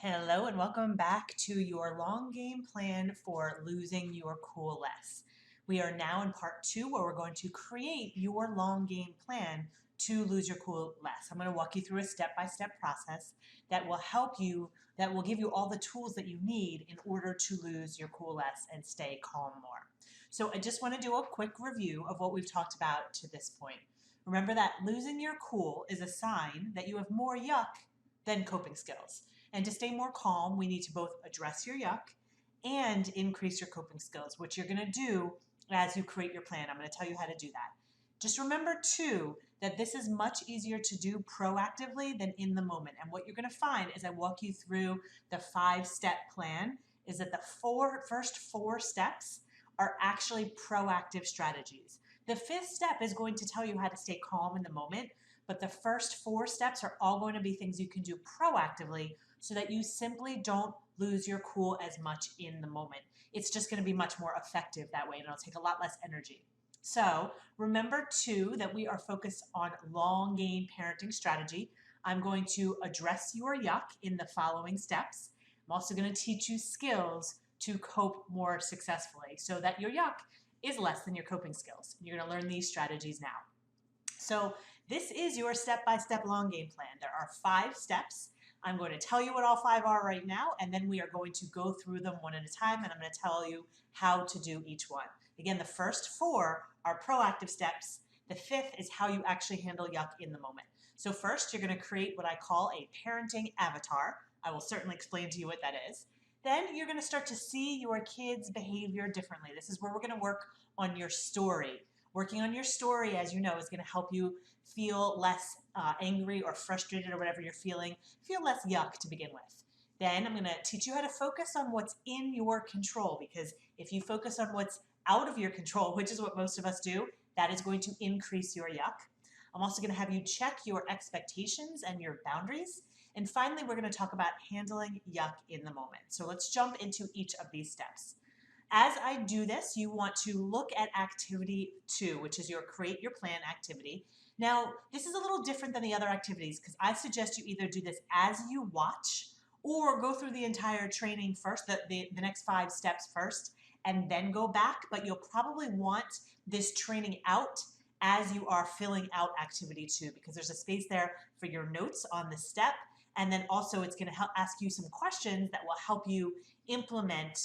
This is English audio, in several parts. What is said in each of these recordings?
Hello and welcome back to your long game plan for losing your cool less. We are now in part two where we're going to create your long game plan to lose your cool less. I'm going to walk you through a step-by-step process that will help you, that will give you all the tools that you need in order to lose your cool less and stay calm more. So I just want to do a quick review of what we've talked about to this point. Remember that losing your cool is a sign that you have more yuck than coping skills. And to stay more calm, we need to both address your yuck and increase your coping skills, which you're going to do as you create your plan. I'm going to tell you how to do that. Just remember, too, that this is much easier to do proactively than in the moment. And what you're going to find as I walk you through the 5-step plan is that the first four steps are actually proactive strategies. The fifth step is going to tell you how to stay calm in the moment, but the first four steps are all going to be things you can do proactively so that you simply don't lose your cool as much in the moment. It's just going to be much more effective that way, and it'll take a lot less energy. So remember, too, that we are focused on long game parenting strategy. I'm going to address your yuck in the following steps. I'm also going to teach you skills to cope more successfully so that your yuck is less than your coping skills. You're going to learn these strategies now. So this is your step-by-step long game plan. There are 5 steps. I'm going to tell you what all 5 are right now, and then we are going to go through them one at a time, and I'm going to tell you how to do each one. Again, the first 4 are proactive steps. The 5th is how you actually handle yuck in the moment. So first, you're going to create what I call a parenting avatar. I will certainly explain to you what that is. Then you're going to start to see your kids' behavior differently. This is where we're going to work on your story. Working on your story, as you know, is going to help you feel less angry or frustrated or whatever you're feeling, feel less yuck to begin with. Then I'm going to teach you how to focus on what's in your control, because if you focus on what's out of your control, which is what most of us do, that is going to increase your yuck. I'm also going to have you check your expectations and your boundaries. And finally, we're going to talk about handling yuck in the moment. So let's jump into each of these steps. As I do this, you want to look at activity 2, which is your create your plan activity. Now, this is a little different than the other activities because I suggest you either do this as you watch or go through the entire training first, the next 5 steps first, and then go back. But you'll probably want this training out as you are filling out activity 2 because there's a space there for your notes on the step. And then also it's going to help ask you some questions that will help you implement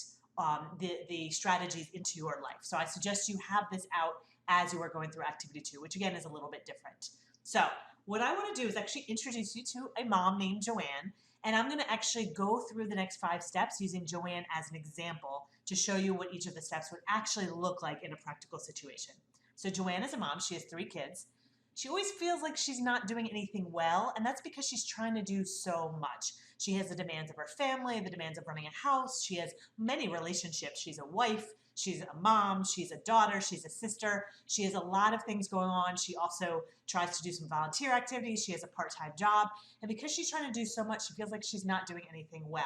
the strategies into your life. So I suggest you have this out as you are going through activity 2, which again is a little bit different. So what I want to do is actually introduce you to a mom named Joanne, and I'm going to actually go through the next 5 steps using Joanne as an example to show you what each of the steps would actually look like in a practical situation. So Joanne is a mom. She has 3 kids. She always feels like she's not doing anything well, and that's because she's trying to do so much. She has the demands of her family, the demands of running a house. She has many relationships. She's a wife, she's a mom, she's a daughter, she's a sister. She has a lot of things going on. She also tries to do some volunteer activities. She has a part-time job. And because she's trying to do so much, she feels like she's not doing anything well.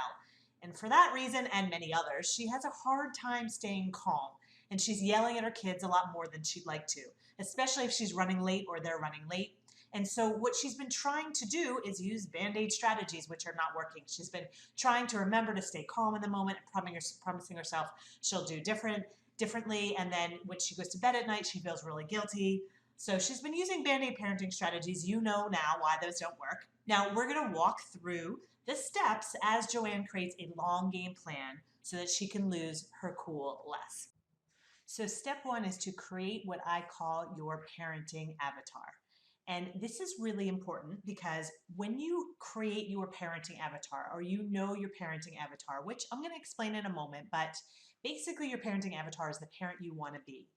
And for that reason, and many others, she has a hard time staying calm. And she's yelling at her kids a lot more than she'd like to, especially if she's running late or they're running late. And so what she's been trying to do is use Band-Aid strategies, which are not working. She's been trying to remember to stay calm in the moment and promising herself she'll do differently. And then when she goes to bed at night, she feels really guilty. So she's been using Band-Aid parenting strategies. You know now why those don't work. Now we're going to walk through the steps as Joanne creates a long game plan so that she can lose her cool less. So step 1 is to create what I call your parenting avatar. And this is really important because when you create your parenting avatar, or you know your parenting avatar, which I'm going to explain in a moment, but basically your parenting avatar is the parent you want to be.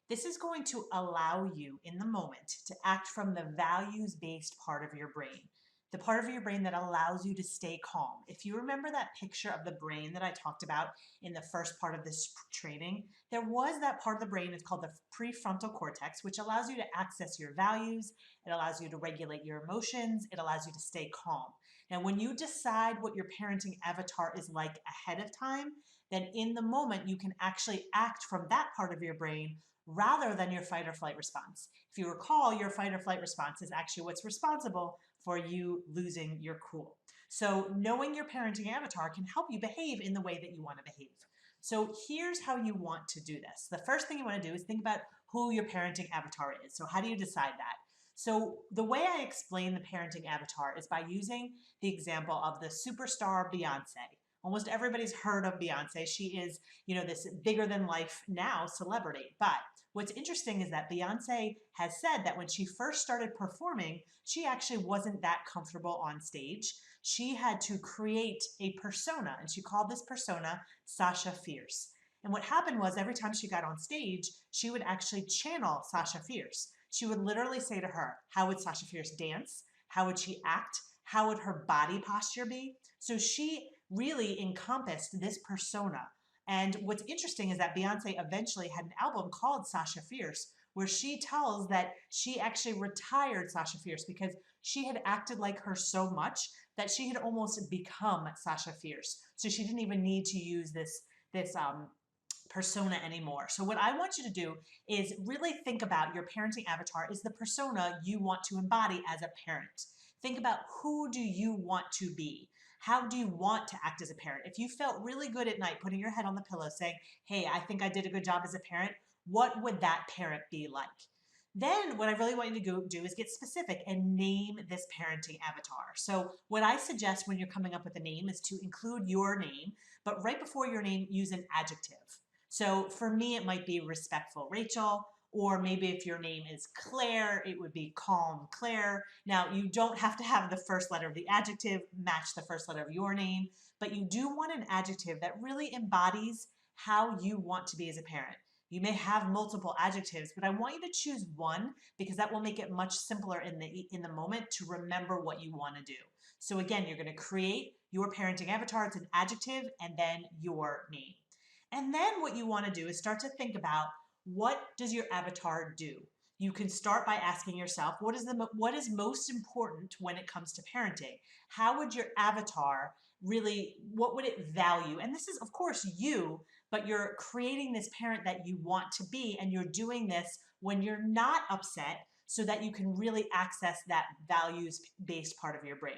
This is going to allow you in the moment to act from the values-based part of your brain, the part of your brain that allows you to stay calm. If you remember that picture of the brain that I talked about in the first part of this training, there was that part of the brain, it's called the prefrontal cortex, which allows you to access your values, it allows you to regulate your emotions, it allows you to stay calm. Now, when you decide what your parenting avatar is like ahead of time, then in the moment you can actually act from that part of your brain rather than your fight or flight response. If you recall, your fight or flight response is actually what's responsible for you losing your cool. So knowing your parenting avatar can help you behave in the way that you want to behave. So here's how you want to do this. The first thing you want to do is think about who your parenting avatar is. So how do you decide that? So the way I explain the parenting avatar is by using the example of the superstar Beyonce. Almost everybody's heard of Beyonce. She is, this bigger than life now celebrity. But what's interesting is that Beyonce has said that when she first started performing, she actually wasn't that comfortable on stage. She had to create a persona, and she called this persona Sasha Fierce. And what happened was every time she got on stage, she would actually channel Sasha Fierce. She would literally say to her, how would Sasha Fierce dance? How would she act? How would her body posture be? So she really encompassed this persona. And what's interesting is that Beyonce eventually had an album called Sasha Fierce, where she tells that she actually retired Sasha Fierce because she had acted like her so much that she had almost become Sasha Fierce. So she didn't even need to use this persona anymore. So what I want you to do is really think about your parenting avatar is the persona you want to embody as a parent. Think about who do you want to be? How do you want to act as a parent? If you felt really good at night putting your head on the pillow saying, hey, I think I did a good job as a parent, what would that parent be like? Then what I really want you to go do is get specific and name this parenting avatar. So what I suggest when you're coming up with a name is to include your name, but right before your name, use an adjective. So for me, it might be respectful Rachel, or maybe if your name is Claire, it would be calm Claire. Now, you don't have to have the first letter of the adjective match the first letter of your name, but you do want an adjective that really embodies how you want to be as a parent. You may have multiple adjectives, but I want you to choose one because that will make it much simpler in the moment to remember what you want to do. So again, you're going to create your parenting avatar. It's an adjective and then your name. And then what you want to do is start to think about what does your avatar do? You can start by asking yourself, what is most important when it comes to parenting? How would your avatar really, what would it value? And this is, of course, you, but you're creating this parent that you want to be, and you're doing this when you're not upset so that you can really access that values-based part of your brain.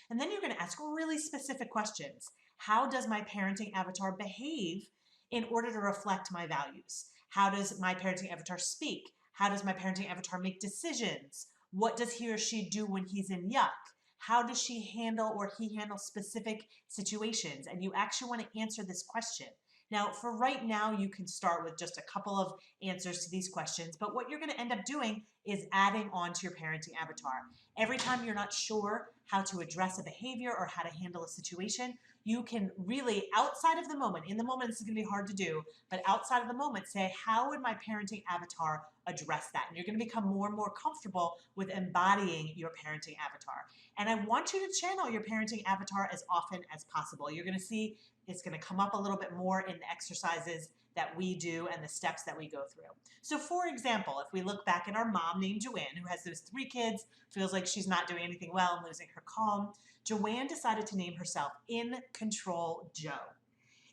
And then you're going to ask really specific questions. How does my parenting avatar behave in order to reflect my values? How does my parenting avatar speak? How does my parenting avatar make decisions? What does he or she do when he's in yuck? How does she handle or he handle specific situations? And you actually want to answer this question. Now, for right now, you can start with just a couple of answers to these questions, but what you're going to end up doing is adding on to your parenting avatar. Every time you're not sure how to address a behavior or how to handle a situation, you can really, outside of the moment, in the moment this is going to be hard to do, but outside of the moment, say, how would my parenting avatar address that? And you're going to become more and more comfortable with embodying your parenting avatar. And I want you to channel your parenting avatar as often as possible. You're going to see it's going to come up a little bit more in the exercises that we do and the steps that we go through. So for example, if we look back at our mom named Joanne, who has those 3 kids, feels like she's not doing anything well and losing her calm, Joanne decided to name herself In Control Joe.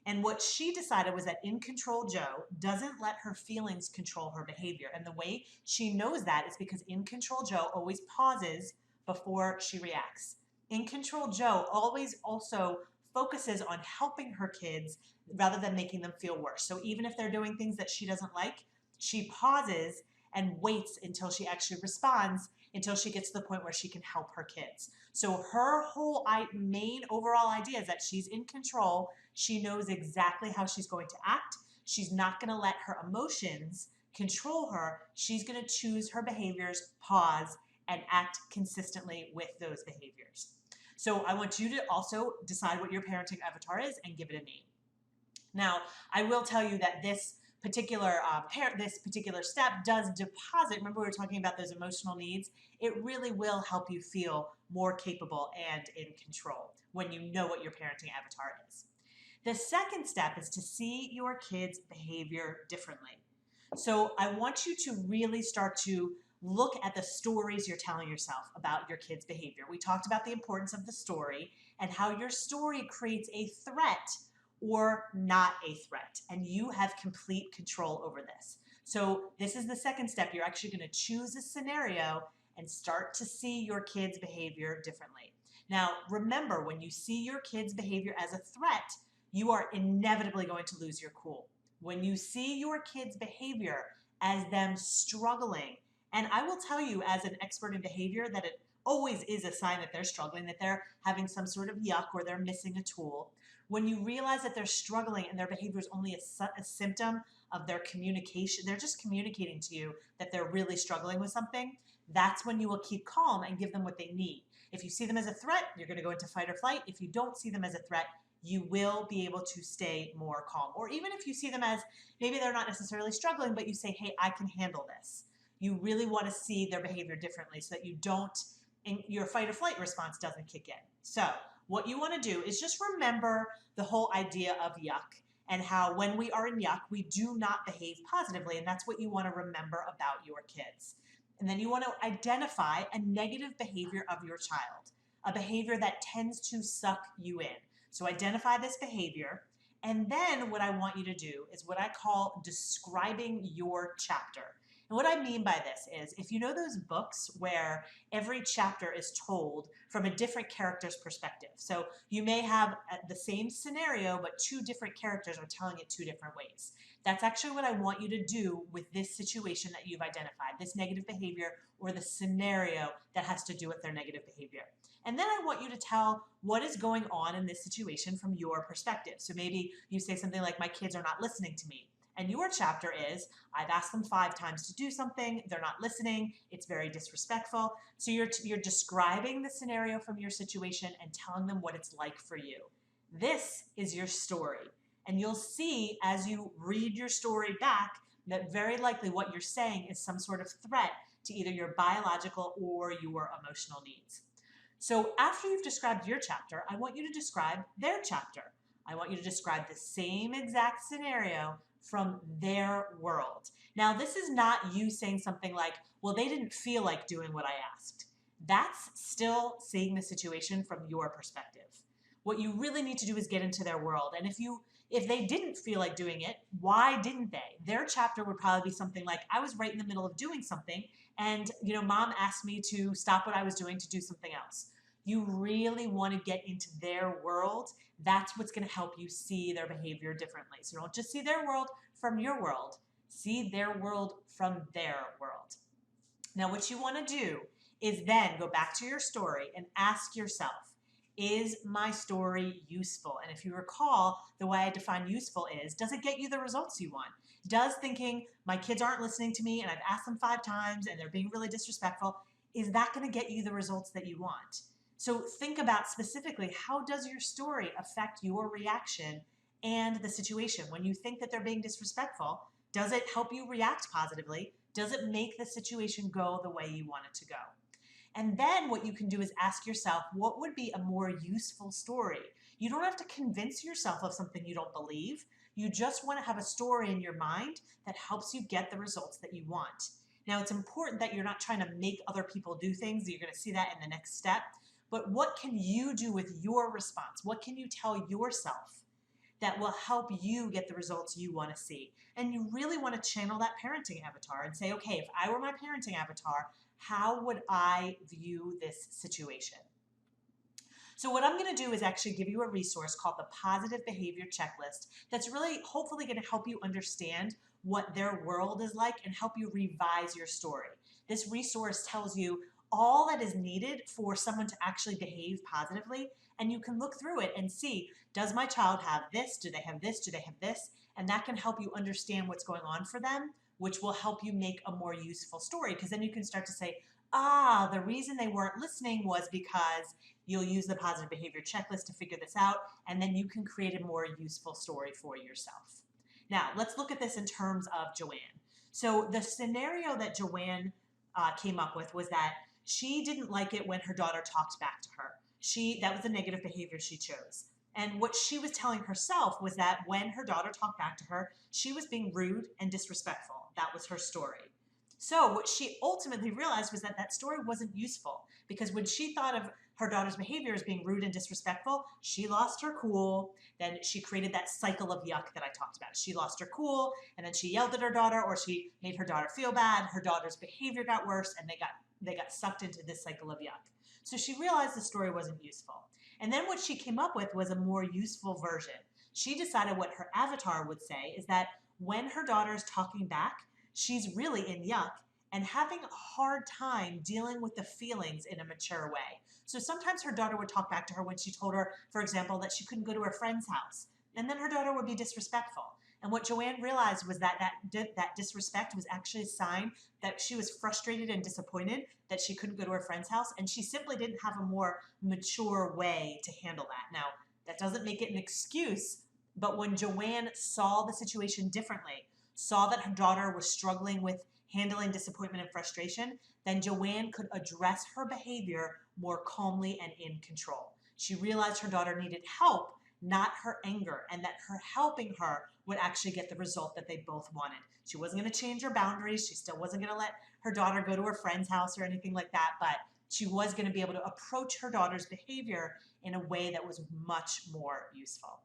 And what she decided was that In Control Joe doesn't let her feelings control her behavior. And the way she knows that is because In Control Joe always pauses before she reacts. In Control Joe always also focuses on helping her kids rather than making them feel worse. So even if they're doing things that she doesn't like, she pauses and waits until she actually responds, until she gets to the point where she can help her kids. So her whole main overall idea is that she's in control. She knows exactly how she's going to act. She's not going to let her emotions control her. She's going to choose her behaviors, pause, and act consistently with those behaviors. So I want you to also decide what your parenting avatar is and give it a name. Now, I will tell you that this particular step does deposit, remember we were talking about those emotional needs, it really will help you feel more capable and in control when you know what your parenting avatar is. The second step is to see your kids' behavior differently. So I want you to really start to look at the stories you're telling yourself about your kids' behavior. We talked about the importance of the story and how your story creates a threat or not a threat, and you have complete control over this. So this is the second step. You're actually going to choose a scenario and start to see your kids' behavior differently. Now, remember, when you see your kids' behavior as a threat, you are inevitably going to lose your cool. When you see your kids' behavior as them struggling, and I will tell you as an expert in behavior that it always is a sign that they're struggling, that they're having some sort of yuck or they're missing a tool. When you realize that they're struggling and their behavior is only a symptom of their communication, they're just communicating to you that they're really struggling with something, that's when you will keep calm and give them what they need. If you see them as a threat, you're going to go into fight or flight. If you don't see them as a threat, you will be able to stay more calm. Or even if you see them as maybe they're not necessarily struggling, but you say, hey, I can handle this. You really want to see their behavior differently so that you don't, and your fight or flight response doesn't kick in. So what you want to do is just remember the whole idea of yuck and how when we are in yuck, we do not behave positively. And that's what you want to remember about your kids. And then you want to identify a negative behavior of your child, a behavior that tends to suck you in. So identify this behavior. And then what I want you to do is what I call describing your chapter. And what I mean by this is if you know those books where every chapter is told from a different character's perspective. So you may have the same scenario, but two different characters are telling it two different ways. That's actually what I want you to do with this situation that you've identified, this negative behavior or the scenario that has to do with their negative behavior. And then I want you to tell what is going on in this situation from your perspective. So maybe you say something like, my kids are not listening to me. And your chapter is, I've asked them 5 times to do something, they're not listening, it's very disrespectful. So you're describing the scenario from your situation and telling them what it's like for you. This is your story. And you'll see as you read your story back that very likely what you're saying is some sort of threat to either your biological or your emotional needs. So after you've described your chapter, I want you to describe their chapter. I want you to describe the same exact scenario from their world. Now, this is not you saying something like, well, they didn't feel like doing what I asked. That's still seeing the situation from your perspective. What you really need to do is get into their world. And if they didn't feel like doing it, why didn't they? Their chapter would probably be something like, I was right in the middle of doing something and, mom asked me to stop what I was doing to do something else. You really want to get into their world. That's what's going to help you see their behavior differently. So don't just see their world from your world. See their world from their world. Now, what you want to do is then go back to your story and ask yourself, is my story useful? And if you recall, the way I define useful is, does it get you the results you want? Does thinking, my kids aren't listening to me and I've asked them 5 times and they're being really disrespectful, is that going to get you the results that you want? So think about specifically, how does your story affect your reaction and the situation? When you think that they're being disrespectful, does it help you react positively? Does it make the situation go the way you want it to go? And then what you can do is ask yourself, what would be a more useful story? You don't have to convince yourself of something you don't believe. You just want to have a story in your mind that helps you get the results that you want. Now, it's important that you're not trying to make other people do things. You're going to see that in the next step. But what can you do with your response? What can you tell yourself that will help you get the results you want to see? And you really want to channel that parenting avatar and say, okay, if I were my parenting avatar, how would I view this situation? So what I'm going to do is actually give you a resource called the Positive Behavior Checklist that's really hopefully going to help you understand what their world is like and help you revise your story. This resource tells you all that is needed for someone to actually behave positively, and you can look through it and see, does my child have this? Do they have this? Do they have this? And that can help you understand what's going on for them, which will help you make a more useful story, because then you can start to say, the reason they weren't listening was because you'll use the positive behavior checklist to figure this out, and then you can create a more useful story for yourself. Now, let's look at this in terms of Joanne. So the scenario that Joanne came up with was that she didn't like it when her daughter talked back to her. That was the negative behavior she chose. And what she was telling herself was that when her daughter talked back to her, she was being rude and disrespectful. That was her story. So what she ultimately realized was that that story wasn't useful, because when she thought of her daughter's behavior as being rude and disrespectful, she lost her cool. Then she created that cycle of yuck that I talked about. She lost her cool, and then she yelled at her daughter, or she made her daughter feel bad. Her daughter's behavior got worse, and they got sucked into this cycle of yuck. So she realized the story wasn't useful. And then what she came up with was a more useful version. She decided what her avatar would say is that when her daughter is talking back, she's really in yuck and having a hard time dealing with the feelings in a mature way. So sometimes her daughter would talk back to her when she told her, for example, that she couldn't go to her friend's house. And then her daughter would be disrespectful. And what Joanne realized was that that disrespect was actually a sign that she was frustrated and disappointed that she couldn't go to her friend's house, and she simply didn't have a more mature way to handle that. Now, that doesn't make it an excuse, but when Joanne saw the situation differently, saw that her daughter was struggling with handling disappointment and frustration, then Joanne could address her behavior more calmly and in control. She realized her daughter needed help, not her anger, and that her helping her would actually get the result that they both wanted. She wasn't going to change her boundaries. She still wasn't going to let her daughter go to her friend's house or anything like that, but she was going to be able to approach her daughter's behavior in a way that was much more useful.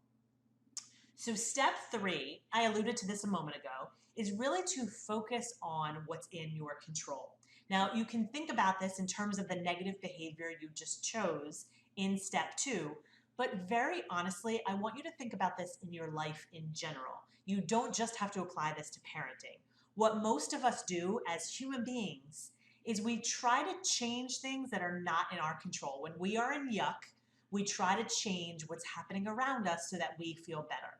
So step 3, I alluded to this a moment ago, is really to focus on what's in your control. Now, you can think about this in terms of the negative behavior you just chose in step 2, but very honestly, I want you to think about this in your life in general. You don't just have to apply this to parenting. What most of us do as human beings is we try to change things that are not in our control. When we are in yuck, we try to change what's happening around us so that we feel better.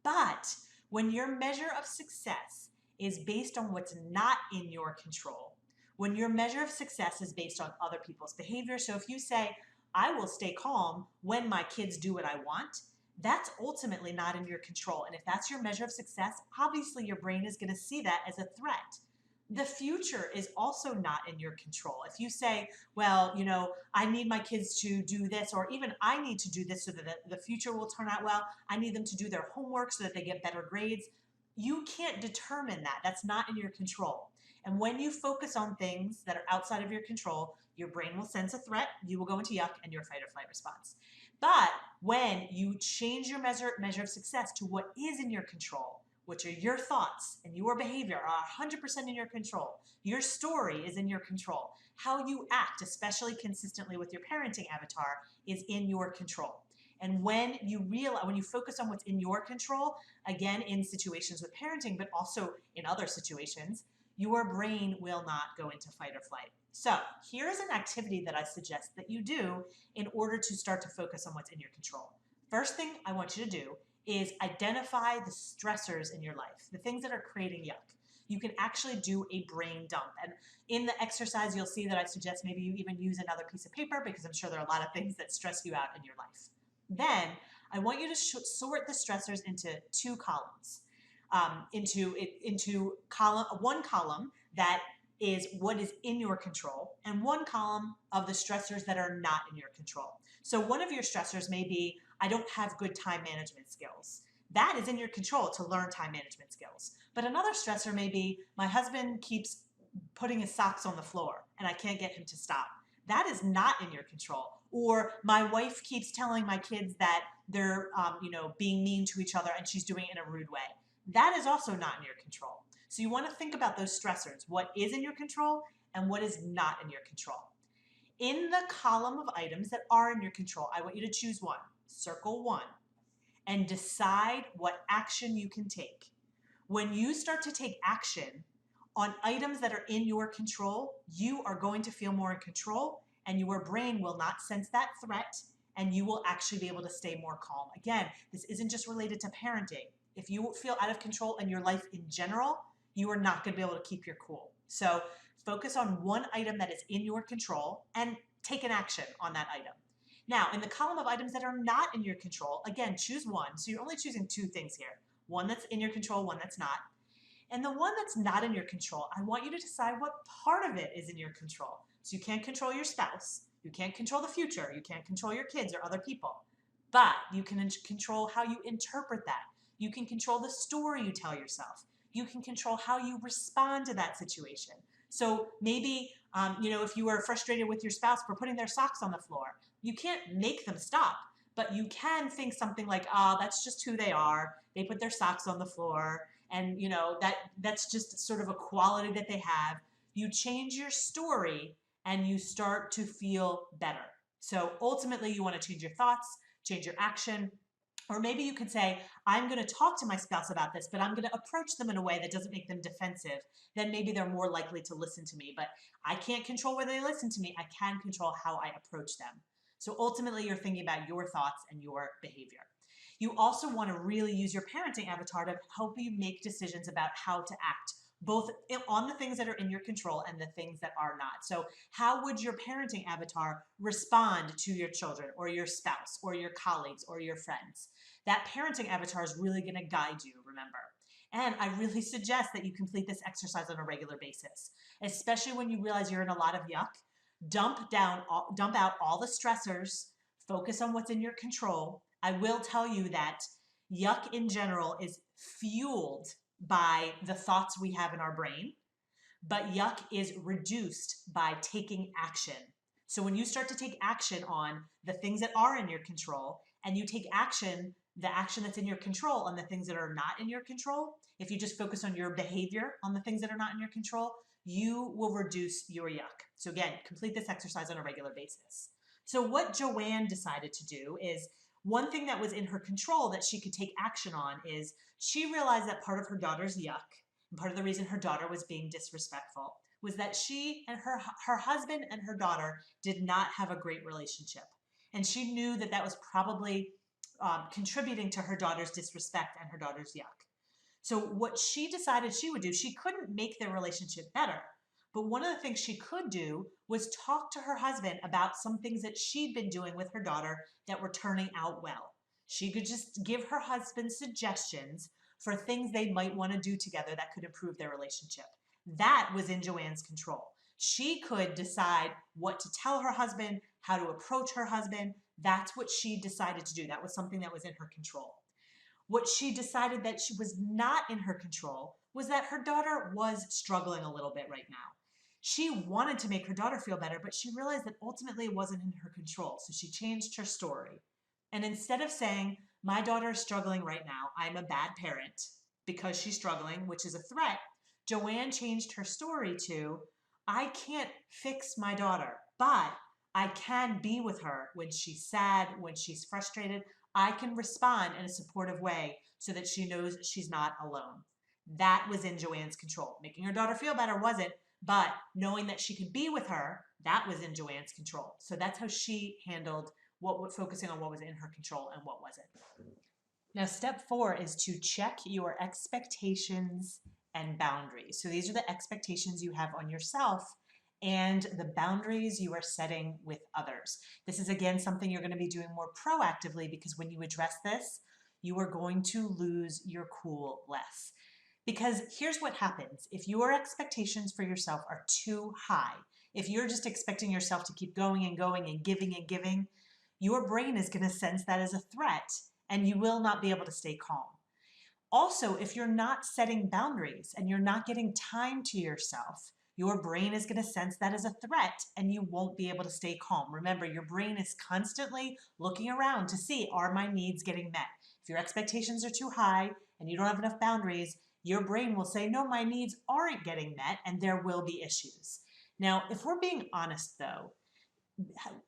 But when your measure of success is based on what's not in your control, when your measure of success is based on other people's behavior, so if you say, I will stay calm when my kids do what I want, that's ultimately not in your control. And if that's your measure of success, obviously your brain is going to see that as a threat. The future is also not in your control. If you say, well, I need my kids to do this, or even I need to do this so that the future will turn out well, I need them to do their homework so that they get better grades, you can't determine that. That's not in your control. And when you focus on things that are outside of your control, your brain will sense a threat, you will go into yuck and your fight or flight response. But when you change your measure of success to what is in your control, which are your thoughts and your behavior are 100% in your control. Your story is in your control. How you act, especially consistently with your parenting avatar, is in your control. And when you focus on what's in your control, again, in situations with parenting, but also in other situations, your brain will not go into fight or flight. So here's an activity that I suggest that you do in order to start to focus on what's in your control. First thing I want you to do is identify the stressors in your life, the things that are creating yuck. You can actually do a brain dump. And in the exercise, you'll see that I suggest maybe you even use another piece of paper because I'm sure there are a lot of things that stress you out in your life. Then I want you to sort the stressors into 2 columns. Into one column that is what is in your control, and one column of the stressors that are not in your control. So one of your stressors may be, I don't have good time management skills. That is in your control to learn time management skills. But another stressor may be, my husband keeps putting his socks on the floor and I can't get him to stop. That is not in your control. Or my wife keeps telling my kids that they're being mean to each other and she's doing it in a rude way. That is also not in your control. So you want to think about those stressors, what is in your control and what is not in your control. In the column of items that are in your control, I want you to choose one, circle one, and decide what action you can take. When you start to take action on items that are in your control, you are going to feel more in control and your brain will not sense that threat and you will actually be able to stay more calm. Again, this isn't just related to parenting. If you feel out of control in your life in general, you are not going to be able to keep your cool. So focus on one item that is in your control and take an action on that item. Now, in the column of items that are not in your control, again, choose one. So you're only choosing 2 things here. One that's in your control, one that's not. And the one that's not in your control, I want you to decide what part of it is in your control. So you can't control your spouse. You can't control the future. You can't control your kids or other people. But you can control how you interpret that. You can control the story you tell yourself. You can control how you respond to that situation. So maybe, if you are frustrated with your spouse for putting their socks on the floor, you can't make them stop, but you can think something like, oh, that's just who they are. They put their socks on the floor, and that's just sort of a quality that they have. You change your story, and you start to feel better. So ultimately, you want to change your thoughts, change your action, or maybe you could say, I'm going to talk to my spouse about this, but I'm going to approach them in a way that doesn't make them defensive. Then maybe they're more likely to listen to me. But I can't control whether they listen to me. I can control how I approach them. So ultimately, you're thinking about your thoughts and your behavior. You also want to really use your parenting avatar to help you make decisions about how to act, both on the things that are in your control and the things that are not. So how would your parenting avatar respond to your children or your spouse or your colleagues or your friends? That parenting avatar is really going to guide you, remember. And I really suggest that you complete this exercise on a regular basis, especially when you realize you're in a lot of yuck. Dump out all the stressors, focus on what's in your control. I will tell you that yuck in general is fueled by the thoughts we have in our brain, but yuck is reduced by taking action. So when you start to take action on the things that are in your control, and you take action, the action that's in your control on the things that are not in your control, if you just focus on your behavior on the things that are not in your control, you will reduce your yuck. So again, complete this exercise on a regular basis. So what Joanne decided to do is, one thing that was in her control that she could take action on is she realized that part of her daughter's yuck, and part of the reason her daughter was being disrespectful, was that she and her husband and her daughter did not have a great relationship. And she knew that that was probably contributing to her daughter's disrespect and her daughter's yuck. So what she decided she would do, she couldn't make their relationship better. But one of the things she could do was talk to her husband about some things that she'd been doing with her daughter that were turning out well. She could just give her husband suggestions for things they might want to do together that could improve their relationship. That was in Joanne's control. She could decide what to tell her husband, how to approach her husband. That's what she decided to do. That was something that was in her control. What she decided that she was not in her control was that her daughter was struggling a little bit right now. She wanted to make her daughter feel better, but she realized that ultimately it wasn't in her control. So she changed her story. And instead of saying, my daughter is struggling right now, I'm a bad parent because she's struggling, which is a threat, Joanne changed her story to, I can't fix my daughter, but I can be with her when she's sad, when she's frustrated. I can respond in a supportive way so that she knows she's not alone. That was in Joanne's control. Making her daughter feel better wasn't, but knowing that she could be with her, that was in Joanne's control. So that's how she handled focusing on what was in her control and what wasn't. Now, step 4 is to check your expectations and boundaries. So these are the expectations you have on yourself and the boundaries you are setting with others. This is, again, something you're going to be doing more proactively, because when you address this, you are going to lose your cool less. Because here's what happens. If your expectations for yourself are too high, if you're just expecting yourself to keep going and going and giving, your brain is going to sense that as a threat, and you will not be able to stay calm. Also, if you're not setting boundaries and you're not getting time to yourself, your brain is going to sense that as a threat, and you won't be able to stay calm. Remember, your brain is constantly looking around to see, are my needs getting met? If your expectations are too high and you don't have enough boundaries, your brain will say, no, my needs aren't getting met, and there will be issues. Now, if we're being honest though,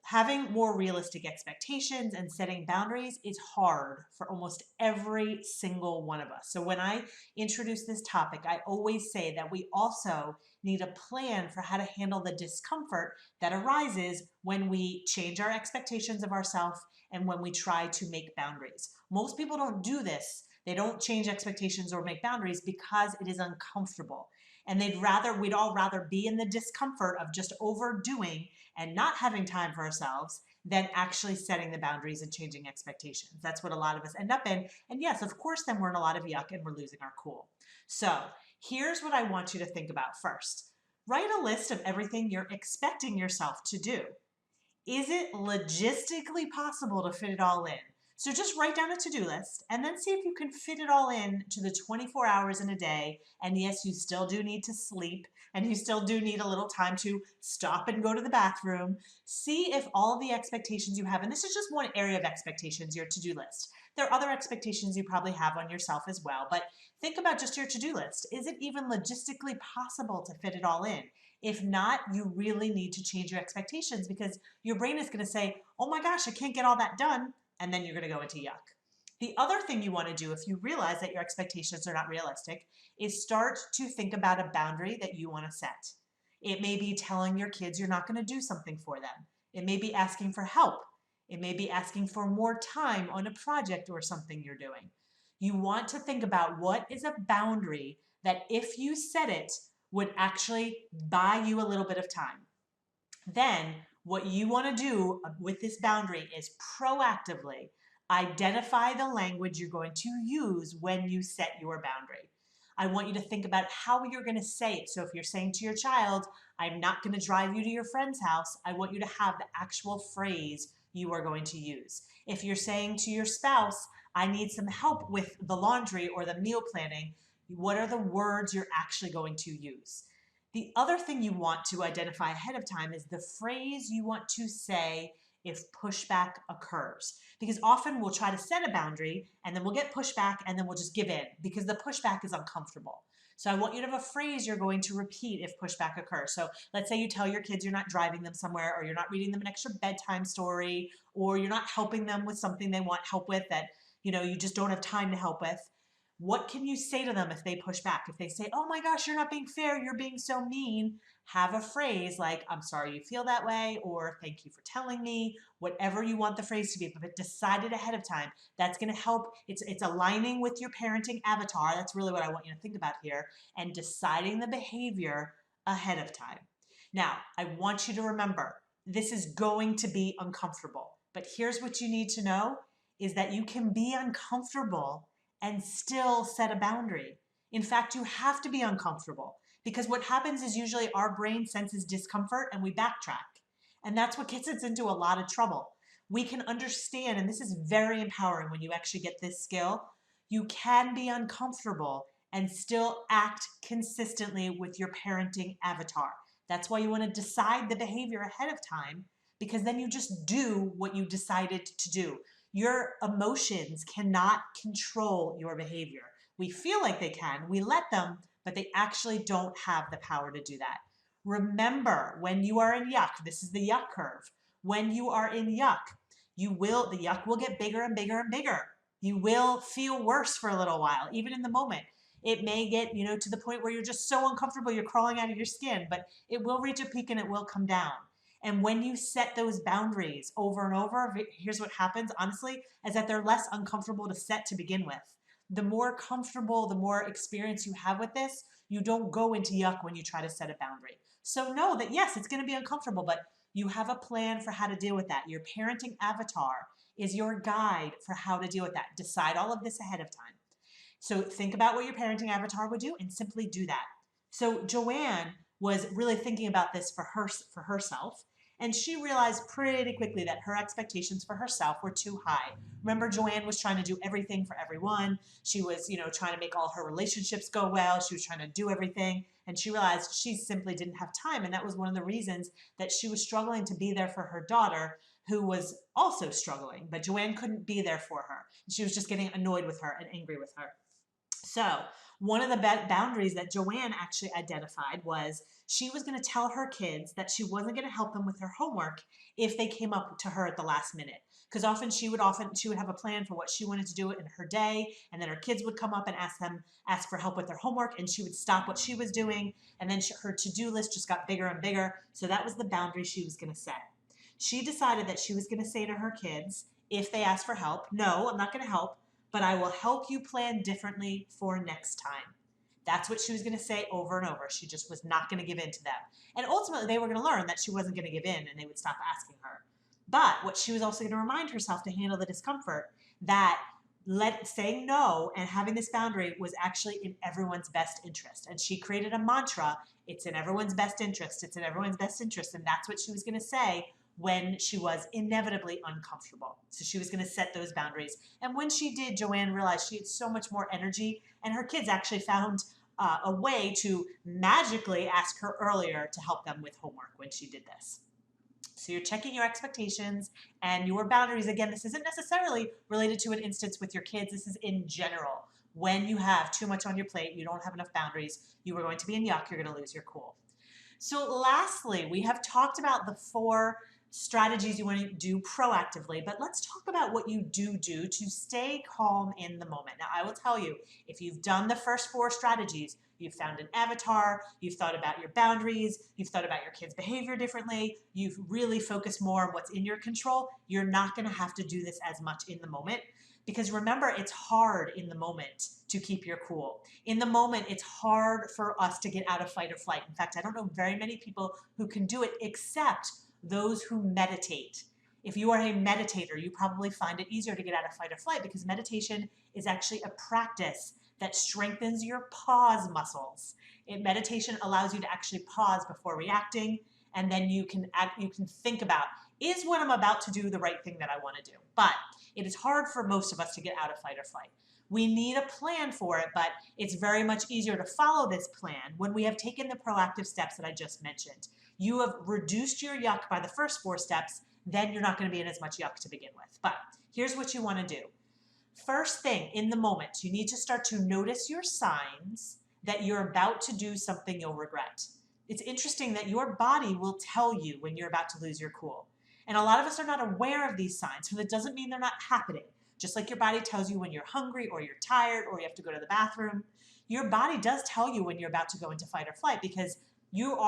having more realistic expectations and setting boundaries is hard for almost every single one of us. So when I introduce this topic, I always say that we also need a plan for how to handle the discomfort that arises when we change our expectations of ourselves and when we try to make boundaries. Most people don't do this. They don't change expectations or make boundaries because it is uncomfortable. And we'd all rather be in the discomfort of just overdoing and not having time for ourselves than actually setting the boundaries and changing expectations. That's what a lot of us end up in. And yes, of course, then we're in a lot of yuck and we're losing our cool. So here's what I want you to think about first. Write a list of everything you're expecting yourself to do. Is it logistically possible to fit it all in? So just write down a to-do list and then see if you can fit it all in to the 24 hours in a day. And yes, you still do need to sleep and you still do need a little time to stop and go to the bathroom. See if all of the expectations you have, and this is just one area of expectations, your to-do list. There are other expectations you probably have on yourself as well, but think about just your to-do list. Is it even logistically possible to fit it all in? If not, you really need to change your expectations because your brain is going to say, oh my gosh, I can't get all that done. And then you're going to go into yuck. The other thing you want to do if you realize that your expectations are not realistic is start to think about a boundary that you want to set. It may be telling your kids you're not going to do something for them. It may be asking for help. It may be asking for more time on a project or something you're doing. You want to think about what is a boundary that if you set it would actually buy you a little bit of time. Then what you want to do with this boundary is proactively identify the language you're going to use when you set your boundary. I want you to think about how you're going to say it. So if you're saying to your child, I'm not going to drive you to your friend's house, I want you to have the actual phrase you are going to use. If you're saying to your spouse, I need some help with the laundry or the meal planning, what are the words you're actually going to use? The other thing you want to identify ahead of time is the phrase you want to say if pushback occurs. Because often we'll try to set a boundary and then we'll get pushback and then we'll just give in because the pushback is uncomfortable. So I want you to have a phrase you're going to repeat if pushback occurs. So let's say you tell your kids you're not driving them somewhere, or you're not reading them an extra bedtime story, or you're not helping them with something they want help with that you just don't have time to help with. What can you say to them if they push back? If they say, oh my gosh, you're not being fair, you're being so mean, have a phrase like, I'm sorry you feel that way, or thank you for telling me, whatever you want the phrase to be. But decide it ahead of time. That's going to help. It's aligning with your parenting avatar. That's really what I want you to think about here, and deciding the behavior ahead of time. Now, I want you to remember, this is going to be uncomfortable. But here's what you need to know is that you can be uncomfortable and still set a boundary. In fact, you have to be uncomfortable because what happens is usually our brain senses discomfort and we backtrack. And that's what gets us into a lot of trouble. We can understand, and this is very empowering when you actually get this skill, you can be uncomfortable and still act consistently with your parenting avatar. That's why you want to decide the behavior ahead of time, because then you just do what you decided to do. Your emotions cannot control your behavior. We feel like they can, we let them, but they actually don't have the power to do that. Remember, when you are in yuck, this is the yuck curve. When you are in yuck, the yuck will get bigger and bigger and bigger. You will feel worse for a little while, even in the moment. It may get, to the point where you're just so uncomfortable, you're crawling out of your skin, but it will reach a peak and it will come down. And when you set those boundaries over and over, here's what happens, honestly, is that they're less uncomfortable to set to begin with. The more comfortable, the more experience you have with this, you don't go into yuck when you try to set a boundary. So know that, yes, it's going to be uncomfortable, but you have a plan for how to deal with that. Your parenting avatar is your guide for how to deal with that. Decide all of this ahead of time. So think about what your parenting avatar would do and simply do that. So Joanne was really thinking about this for herself. And she realized pretty quickly that her expectations for herself were too high. Remember, Joanne was trying to do everything for everyone. She was, trying to make all her relationships go well. She was trying to do everything. And she realized she simply didn't have time. And that was one of the reasons that she was struggling to be there for her daughter, who was also struggling. But Joanne couldn't be there for her. She was just getting annoyed with her and angry with her. So one of the boundaries that Joanne actually identified was she was going to tell her kids that she wasn't going to help them with their homework if they came up to her at the last minute. Because often she would have a plan for what she wanted to do in her day, and then her kids would come up and ask for help with their homework, and she would stop what she was doing, and then her to-do list just got bigger and bigger. So that was the boundary she was going to set. She decided that she was going to say to her kids, if they asked for help, no, I'm not going to help, but I will help you plan differently for next time. That's what she was going to say over and over. She just was not going to give in to them. And ultimately, they were going to learn that she wasn't going to give in and they would stop asking her. But what she was also going to remind herself to handle the discomfort, that saying no and having this boundary was actually in everyone's best interest. And she created a mantra, it's in everyone's best interest, it's in everyone's best interest. And that's what she was going to say when she was inevitably uncomfortable. So she was going to set those boundaries. And when she did, Joanne realized she had so much more energy, and her kids actually found a way to magically ask her earlier to help them with homework when she did this. So you're checking your expectations and your boundaries. Again, this isn't necessarily related to an instance with your kids. This is in general. When you have too much on your plate, you don't have enough boundaries, you are going to be in yuck, you're going to lose your cool. So lastly, we have talked about the 4 strategies you want to do proactively, but let's talk about what you do to stay calm in the moment. Now, I will tell you, if you've done the first 4 strategies, you've found an avatar, you've thought about your boundaries, you've thought about your kids' behavior differently, you've really focused more on what's in your control, you're not going to have to do this as much in the moment. Because remember, it's hard in the moment to keep your cool. In the moment, it's hard for us to get out of fight or flight. In fact, I don't know very many people who can do it except those who meditate. If you are a meditator, you probably find it easier to get out of fight or flight because meditation is actually a practice that strengthens your pause muscles. Meditation allows you to actually pause before reacting, and then you can think about, is what I'm about to do the right thing that I want to do? But it is hard for most of us to get out of fight or flight. We need a plan for it, but it's very much easier to follow this plan when we have taken the proactive steps that I just mentioned. You have reduced your yuck by the first 4 steps, then you're not going to be in as much yuck to begin with. But here's what you want to do. First thing, in the moment, you need to start to notice your signs that you're about to do something you'll regret. It's interesting that your body will tell you when you're about to lose your cool. And a lot of us are not aware of these signs, so that doesn't mean they're not happening. Just like your body tells you when you're hungry or you're tired or you have to go to the bathroom, your body does tell you when you're about to go into fight or flight because your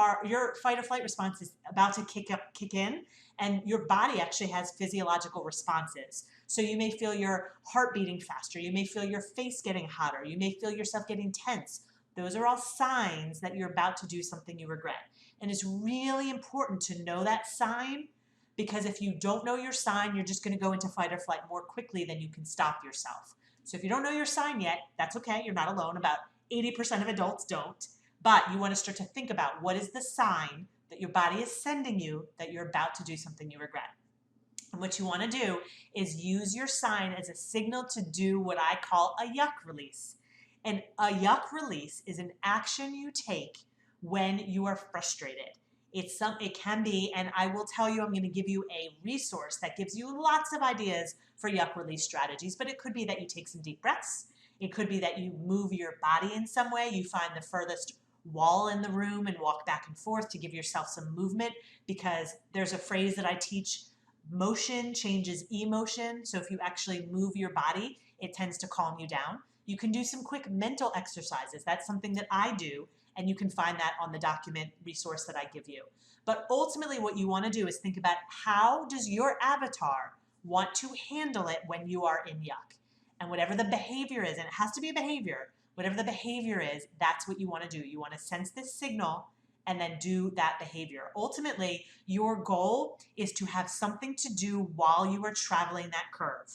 fight or flight response is about to kick in, and your body actually has physiological responses. So you may feel your heart beating faster, you may feel your face getting hotter, you may feel yourself getting tense. Those are all signs that you're about to do something you regret. And it's really important to know that sign, because if you don't know your sign, you're just going to go into fight or flight more quickly than you can stop yourself. So if you don't know your sign yet, that's okay. You're not alone. About 80% of adults don't. But you want to start to think about, what is the sign that your body is sending you that you're about to do something you regret? And what you want to do is use your sign as a signal to do what I call a yuck release. And a yuck release is an action you take when you are frustrated. It can be, and I will tell you, I'm going to give you a resource that gives you lots of ideas for yuck release strategies, but it could be that you take some deep breaths. It could be that you move your body in some way. You find the furthest wall in the room and walk back and forth to give yourself some movement, because there's a phrase that I teach, motion changes emotion. So if you actually move your body, it tends to calm you down. You can do some quick mental exercises. That's something that I do, and you can find that on the document resource that I give you. But ultimately what you want to do is think about, how does your avatar want to handle it when you are in yuck? And whatever the behavior is, and it has to be a behavior, whatever the behavior is, that's what you want to do. You want to sense this signal and then do that behavior. Ultimately, your goal is to have something to do while you are traveling that curve.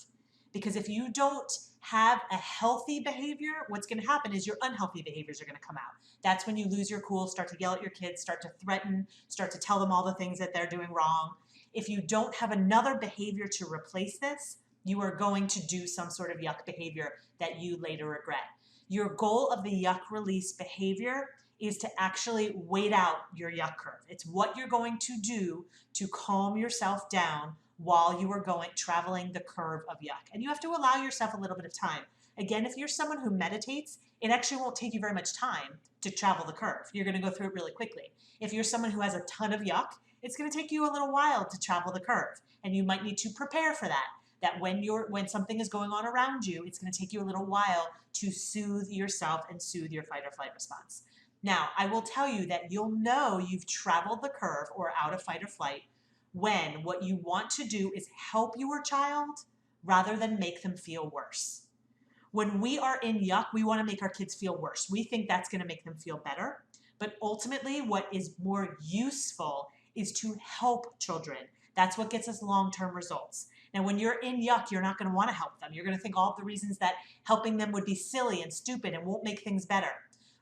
Because if you don't have a healthy behavior, what's going to happen is your unhealthy behaviors are going to come out. That's when you lose your cool, start to yell at your kids, start to threaten, start to tell them all the things that they're doing wrong. If you don't have another behavior to replace this, you are going to do some sort of yuck behavior that you later regret. Your goal of the yuck release behavior is to actually wait out your yuck curve. It's what you're going to do to calm yourself down while you are traveling the curve of yuck. And you have to allow yourself a little bit of time. Again, if you're someone who meditates, it actually won't take you very much time to travel the curve. You're going to go through it really quickly. If you're someone who has a ton of yuck, it's going to take you a little while to travel the curve. And you might need to prepare for that. That when something is going on around you, it's going to take you a little while to soothe yourself and soothe your fight or flight response. Now, I will tell you that you'll know you've traveled the curve or out of fight or flight when what you want to do is help your child rather than make them feel worse. When we are in yuck, we want to make our kids feel worse. We think that's going to make them feel better. But ultimately, what is more useful is to help children. That's what gets us long-term results. Now, when you're in yuck, you're not going to want to help them. You're going to think all of the reasons that helping them would be silly and stupid and won't make things better.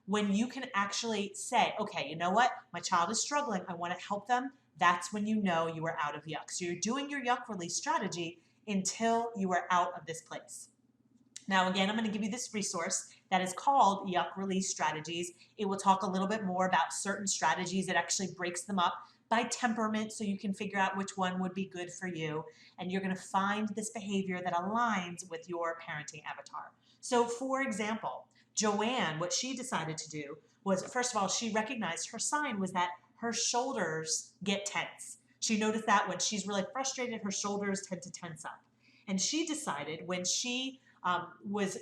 When you can actually say, okay, you know what? My child is struggling. I want to help them. That's when you know you are out of yuck. So you're doing your yuck release strategy until you are out of this place. Now, again, I'm going to give you this resource that is called Yuck Release Strategies. It will talk a little bit more about certain strategies. It actually breaks them up by temperament so you can figure out which one would be good for you. And you're going to find this behavior that aligns with your parenting avatar. So, for example, Joanne, what she decided to do was, first of all, she recognized her sign was that her shoulders get tense. She noticed that when she's really frustrated, her shoulders tend to tense up. And she decided when she was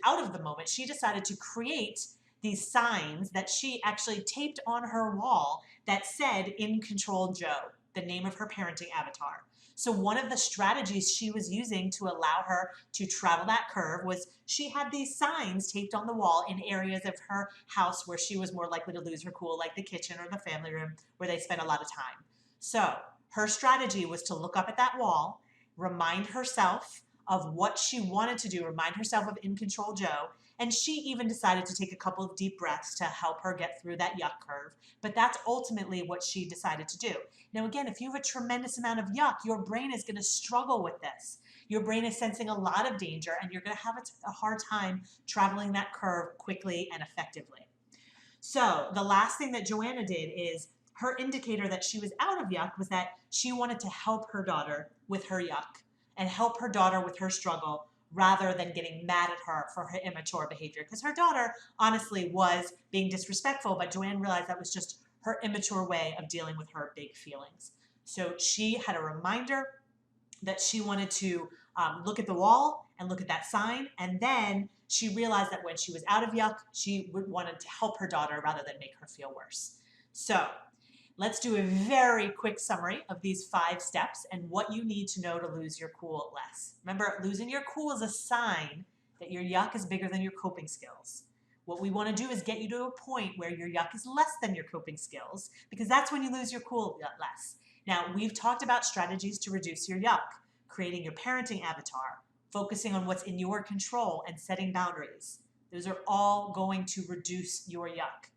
out of the moment, she decided to create these signs that she actually taped on her wall that said "In Control Joe," the name of her parenting avatar. So one of the strategies she was using to allow her to travel that curve was she had these signs taped on the wall in areas of her house where she was more likely to lose her cool, like the kitchen or the family room where they spent a lot of time. So her strategy was to look up at that wall, remind herself of what she wanted to do, remind herself of "In Control Joe," and she even decided to take a couple of deep breaths to help her get through that yuck curve. But that's ultimately what she decided to do. Now, again, if you have a tremendous amount of yuck, your brain is going to struggle with this. Your brain is sensing a lot of danger, and you're going to have a hard time traveling that curve quickly and effectively. So the last thing that Joanna did is her indicator that she was out of yuck was that she wanted to help her daughter with her yuck and help her daughter with her struggle rather than getting mad at her for her immature behavior. Because her daughter honestly was being disrespectful, but Joanne realized that was just her immature way of dealing with her big feelings. So she had a reminder that she wanted to look at the wall and look at that sign. And then she realized that when she was out of yuck, she wanted to help her daughter rather than make her feel worse. So let's do a very quick summary of these 5 steps and what you need to know to lose your cool less. Remember, losing your cool is a sign that your yuck is bigger than your coping skills. What we want to do is get you to a point where your yuck is less than your coping skills, because that's when you lose your cool less. Now, we've talked about strategies to reduce your yuck, creating your parenting avatar, focusing on what's in your control, and setting boundaries. Those are all going to reduce your yuck.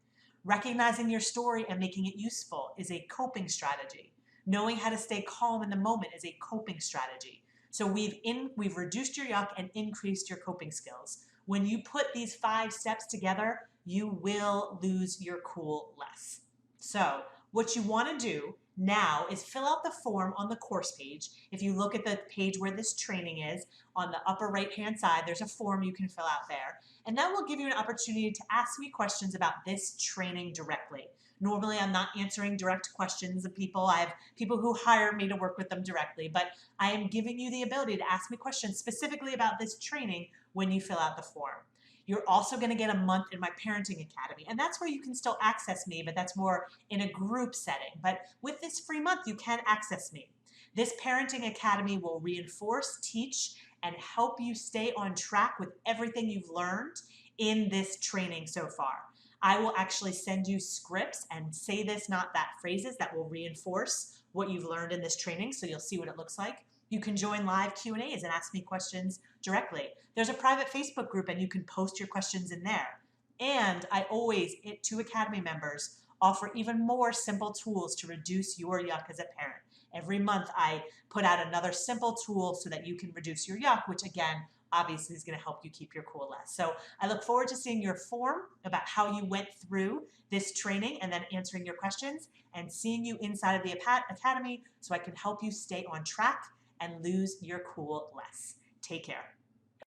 Recognizing your story and making it useful is a coping strategy. Knowing how to stay calm in the moment is a coping strategy. So we've reduced your yuck and increased your coping skills. When you put these 5 steps together, you will lose your cool less. So what you want to do now is fill out the form on the course page. If you look at the page where this training is, on the upper right-hand side, there's a form you can fill out there. And that will give you an opportunity to ask me questions about this training directly. Normally, I'm not answering direct questions of people. I have people who hire me to work with them directly, but I am giving you the ability to ask me questions specifically about this training when you fill out the form. You're also going to get a month in my Parenting Academy, and that's where you can still access me, but that's more in a group setting. But with this free month, you can access me. This Parenting Academy will reinforce, teach, and help you stay on track with everything you've learned in this training so far. I will actually send you scripts and say this, not that phrases that will reinforce what you've learned in this training, so you'll see what it looks like. You can join live Q&As and ask me questions directly. There's a private Facebook group and you can post your questions in there. And I always, to Academy members, offer even more simple tools to reduce your yuck as a parent. Every month I put out another simple tool so that you can reduce your yuck, which again, obviously is going to help you keep your cool less. So I look forward to seeing your form about how you went through this training and then answering your questions and seeing you inside of the Academy so I can help you stay on track and lose your cool less. Take care.